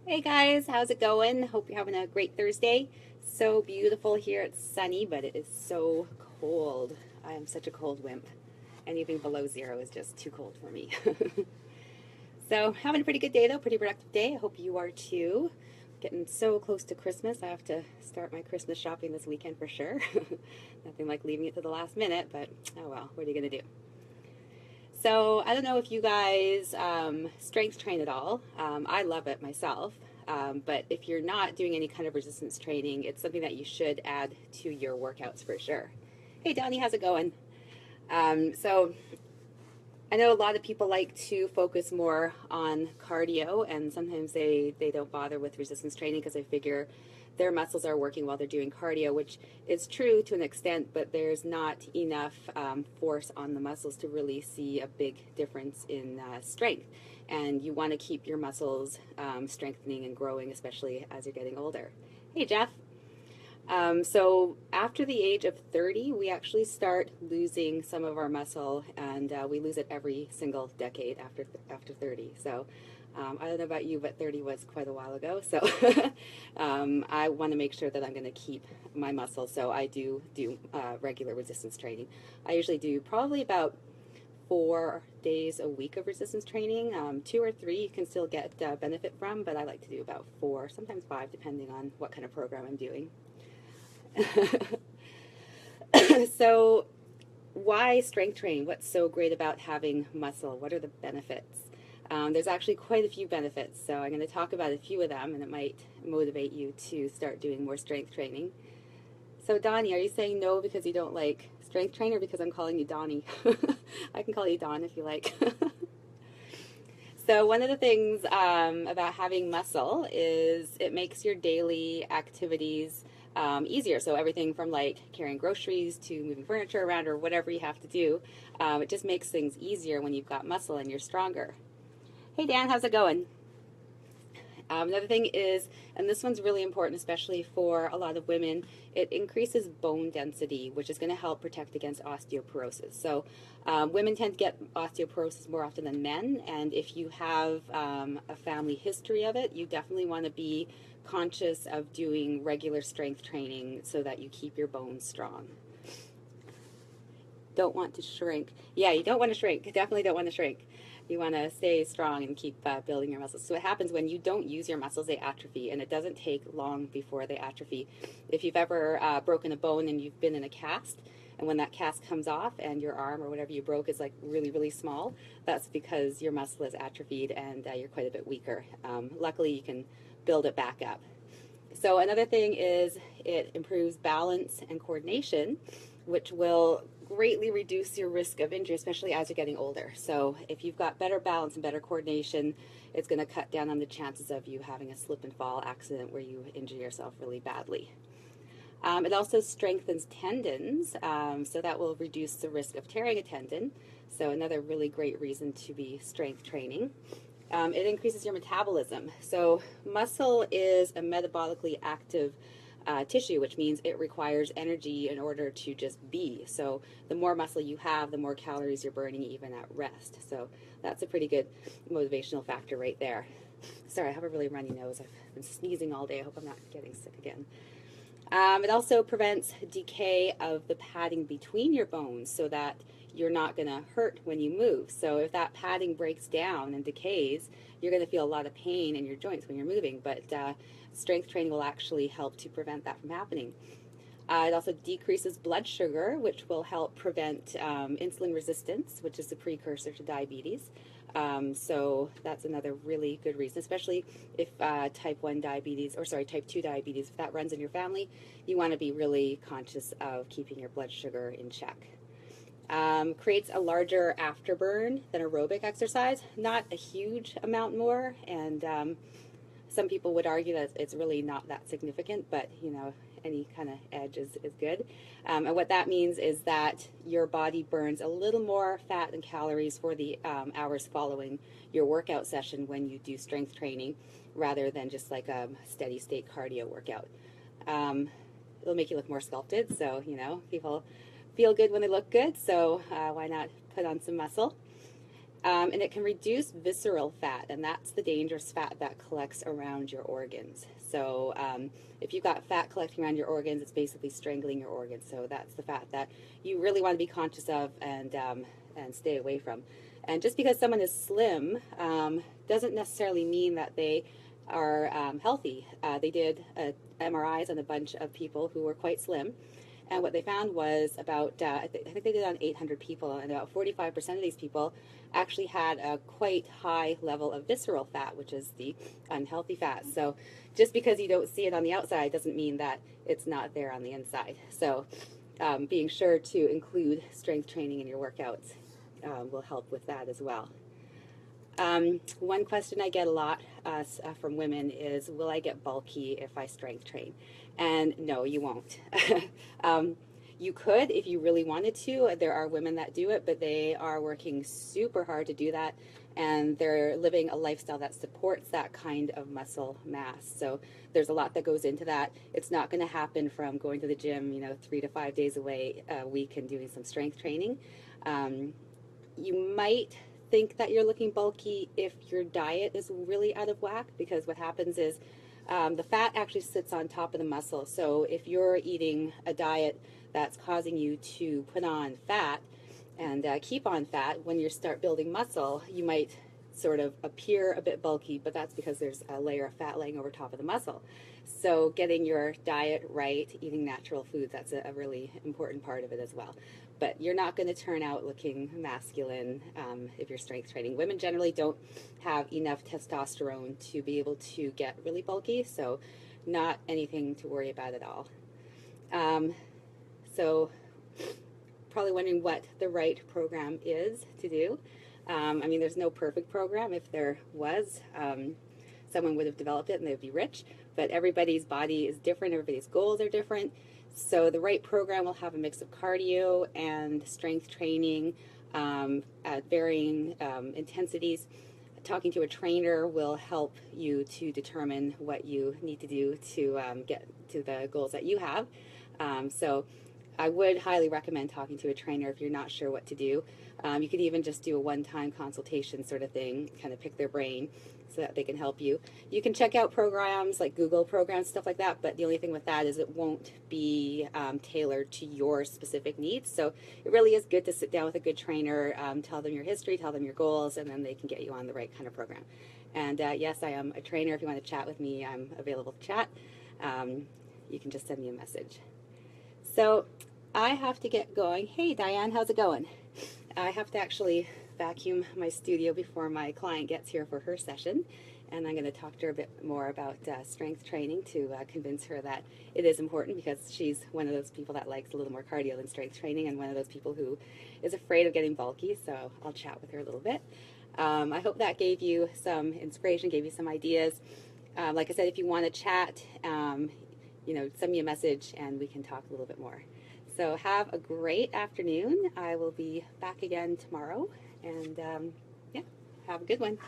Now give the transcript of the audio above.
Hey guys, how's it going? Hope you're having a great Thursday. So beautiful here. It's sunny, but it is so cold. I am such a cold wimp. Anything below zero is just too cold for me. So, having a pretty good day though, pretty productive day. I hope you are too. Getting so close to Christmas. I have to start my Christmas shopping this weekend for sure. Nothing like leaving it to the last minute, but oh well, what are you going to do? So I don't know if you guys strength train at all. I love it myself. But if you're not doing any kind of resistance training, it's something that you should add to your workouts for sure. Hey, Donnie, how's it going? So I know a lot of people like to focus more on cardio, and sometimes they don't bother with resistance training because they figure their muscles are working while they're doing cardio, which is true to an extent, but there's not enough force on the muscles to really see a big difference in strength. And you want to keep your muscles strengthening and growing, especially as you're getting older. Hey, Jeff. So after the age of 30, we actually start losing some of our muscle, and we lose it every single decade after 30. So I don't know about you, but 30 was quite a while ago. So I want to make sure that I'm going to keep my muscle. So I do regular resistance training. I usually do probably about 4 days a week of resistance training. 2 or 3 you can still get benefit from, but I like to do about 4, sometimes 5, depending on what kind of program I'm doing. So, why strength training? What's so great about having muscle? What are the benefits? There's actually quite a few benefits, so I'm going to talk about a few of them, and it might motivate you to start doing more strength training. So, Donnie, are you saying no because you don't like strength training, or because I'm calling you Donnie? I can call you Don if you like. So, one of the things about having muscle is it makes your daily activities easier. So, everything from like carrying groceries to moving furniture around or whatever you have to do, it just makes things easier when you've got muscle and you're stronger. Hey, Dan, how's it going? Another thing is, and this one's really important, especially for a lot of women, it increases bone density, which is going to help protect against osteoporosis. So, women tend to get osteoporosis more often than men, and if you have a family history of it, you definitely want to be conscious of doing regular strength training so that you keep your bones strong. Don't want to shrink. Yeah, you don't want to shrink. Definitely don't want to shrink. You want to stay strong and keep building your muscles. So what happens when you don't use your muscles, they atrophy, and it doesn't take long before they atrophy. If you've ever broken a bone and you've been in a cast, and when that cast comes off and your arm or whatever you broke is like really, really small, that's because your muscle is atrophied and you're quite a bit weaker. Luckily, you can build it back up. So another thing is it improves balance and coordination, which will greatly reduce your risk of injury, especially as you're getting older. So if you've got better balance and better coordination, it's going to cut down on the chances of you having a slip and fall accident where you injure yourself really badly. It also strengthens tendons, so that will reduce the risk of tearing a tendon. So another really great reason to be strength training. It increases your metabolism. So muscle is a metabolically active tissue, which means it requires energy in order to just be. So the more muscle you have, the more calories you're burning even at rest. So that's a pretty good motivational factor right there. Sorry, I have a really runny nose. I've been sneezing all day. I hope I'm not getting sick again. It also prevents decay of the padding between your bones so that you're not going to hurt when you move. So if that padding breaks down and decays, you're going to feel a lot of pain in your joints when you're moving, but strength training will actually help to prevent that from happening. It also decreases blood sugar, which will help prevent insulin resistance, which is the precursor to diabetes. So that's another really good reason, especially if type 2 diabetes, if that runs in your family, you want to be really conscious of keeping your blood sugar in check. Creates a larger afterburn than aerobic exercise, not a huge amount more, and some people would argue that it's really not that significant, but any kind of edge is good. And what that means is that your body burns a little more fat and calories for the hours following your workout session when you do strength training rather than just like a steady state cardio workout. It'll make you look more sculpted, so people feel good when they look good, so why not put on some muscle? And it can reduce visceral fat, and that's the dangerous fat that collects around your organs. So if you've got fat collecting around your organs, it's basically strangling your organs. So that's the fat that you really want to be conscious of and stay away from. And just because someone is slim doesn't necessarily mean that they are healthy. They did MRIs on a bunch of people who were quite slim. And what they found was about, I think they did on 800 people, and about 45% of these people actually had a quite high level of visceral fat, which is the unhealthy fat. So just because you don't see it on the outside doesn't mean that it's not there on the inside. So being sure to include strength training in your workouts will help with that as well. One question I get a lot from women is, will I get bulky if I strength train? And no, you won't. You could if you really wanted to. There are women that do it, but they are working super hard to do that, and they're living a lifestyle that supports that kind of muscle mass. So there's a lot that goes into that. It's not going to happen from going to the gym, 3 to 5 days a week and doing some strength training. You might think that you're looking bulky if your diet is really out of whack, because what happens is the fat actually sits on top of the muscle. So if you're eating a diet that's causing you to put on fat and keep on fat, when you start building muscle, you might sort of appear a bit bulky, but that's because there's a layer of fat laying over top of the muscle. So getting your diet right, eating natural foods, that's a really important part of it as well. But you're not going to turn out looking masculine if you're strength training. Women generally don't have enough testosterone to be able to get really bulky, so not anything to worry about at all. So probably wondering what the right program is to do. I mean, there's no perfect program. If there was, someone would have developed it and they would be rich. But everybody's body is different. Everybody's goals are different. So the right program will have a mix of cardio and strength training at varying intensities. Talking to a trainer will help you to determine what you need to do to get to the goals that you have. So I would highly recommend talking to a trainer if you're not sure what to do. You could even just do a one-time consultation sort of thing, kind of pick their brain so that they can help you. You can check out programs like Google programs, stuff like that, but the only thing with that is it won't be tailored to your specific needs. So it really is good to sit down with a good trainer, tell them your history, tell them your goals, and then they can get you on the right kind of program. And yes, I am a trainer. If you want to chat with me, I'm available to chat. You can just send me a message. So I have to get going. Hey, Diane, how's it going? I have to actually vacuum my studio before my client gets here for her session, and I'm going to talk to her a bit more about strength training to convince her that it is important, because she's one of those people that likes a little more cardio than strength training, and one of those people who is afraid of getting bulky, so I'll chat with her a little bit. I hope that gave you some inspiration, gave you some ideas. Like I said, if you want to chat, send me a message and we can talk a little bit more. So have a great afternoon. I will be back again tomorrow, and yeah, have a good one.